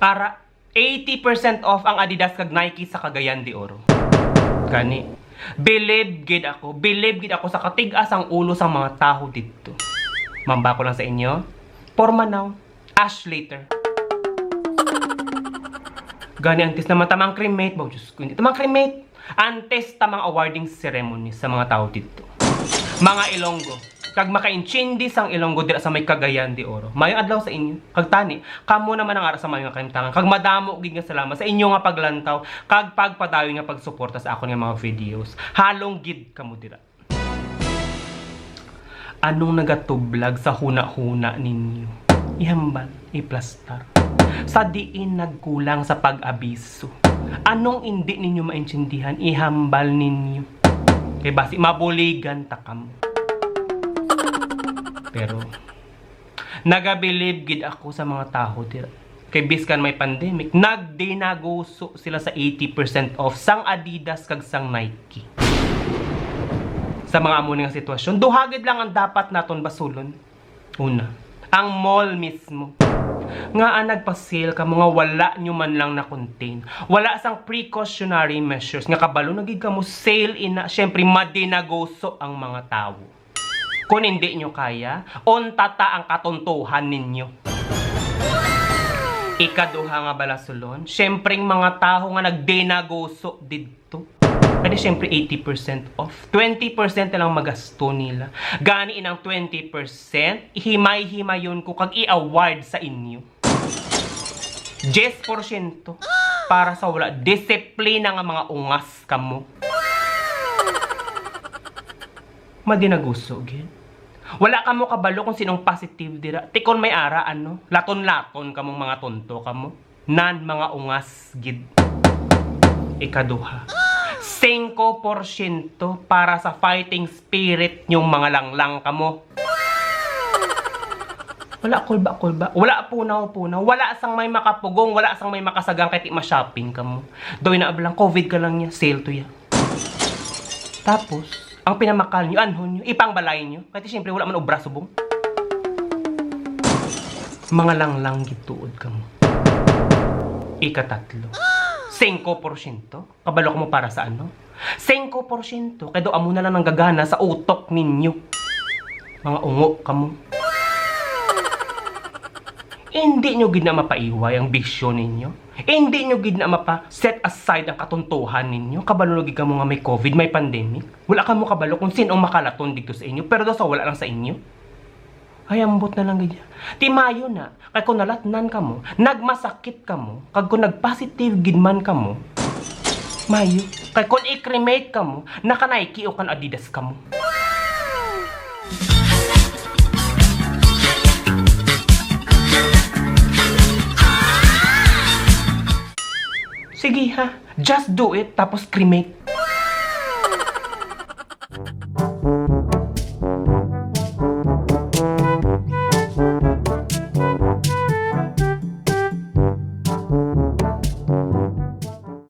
Ara 80% off ang Adidas kag Nike sa Cagayan de Oro. Gani. Believe gid ako sa katigas ang ulo sa mga tao dito. Mamba ko lang sa inyo. Porma now, ash later. Gani antes naman tamang cremate, ba Diyos ko, hindi tamang cremate. Antes tamang awarding ceremony sa mga tao dito. Mga Ilonggo, kag maka-inchindis ang Ilonggo dira sa may Cagayan de Oro. Mayong adlaw sa inyo. Kag tani, kamo naman ang ara sa mga kaimtangan. Kag madamo gid nga salamat sa inyo nga paglantaw, kag pagpadayon nga pagsuporta sa akon nga mga videos. Halong gid kamo dira. Anong nagatublag sa huna-huna ninyo? Ihambal, iplastar. Sa diin nagkulang sa pag-abiso. Anong hindi ninyo maintindihan? Ihambal ninyo. Kay basi mabuligan ta kamo. Pero nagabilib gid ako sa mga tao dira. Kay biskan may pandemic, nagdinaguso sila sa 80% off sang Adidas kag sang Nike. Sa mga amo nga sitwasyon, duhagid lang ang dapat naton basulon. Una, ang mall mismo. Nga nagpa-sale ka mga wala nyo man lang na contain. Wala sang precautionary measures. Nga kabalo nagig ka mo sale ina. Syempre madinagoso ang mga tao. Kung hindi nyo kaya, ontata ang katuntuhan ninyo. Ikaduha nga balasulon, syempreng mga tao nga nagdinagoso dito. Kaya syempre 80% off. 20% na lang magasto nila. Gani inang 20%, himay-himayon ko kag i-award sa inyo. 10% para sa wala disiplina nga mga ungas kamo. Madinaguso gid. Wala kamo kabalo kung sinong positive dira. Tikon may ara ano, laton-laton kamong mga tonto kamo. Nan mga ungas gid. Ikaduha. 5% para sa fighting spirit nyong mga langlang kamo. Wala kulba. Wala punaw. Wala sang may makapugong, wala sang may makasagang kahit ma-shopping kamo. Daw inaabalang COVID ka lang niya, sale to ya. Tapos, ang pinamakal nyo, anhon nyo, ipangbalay nyo. Kahit siyempre wala man obra subong. Mga langlang gituod kamo. Ikatatlo. 5%. Kabalo ko mo para sa ano? 5%. Kaya do amo na lang ang gagana sa utok ninyo. Mga ungo kamo. Hindi nyo gid na mapaiway ang bisyo ninyo. Hindi nyo gid na mapa-set aside ang katuntuhan ninyo. Kabalo gid kamo nga may COVID, may pandemic. Wala kamo kabalo kung sinong makalaton dito sa inyo. Pero daw sa wala lang sa inyo. Ay, ambot na lang gid. Timayo na. Kay kung nalatnan kamo, nagmasakit kamo, kag kung nagpositive gid man kamo, mayo. Kay kung i-cremate kamo, naka-Nike o kan Adidas kamo. Sige ha, just do it tapos cremate.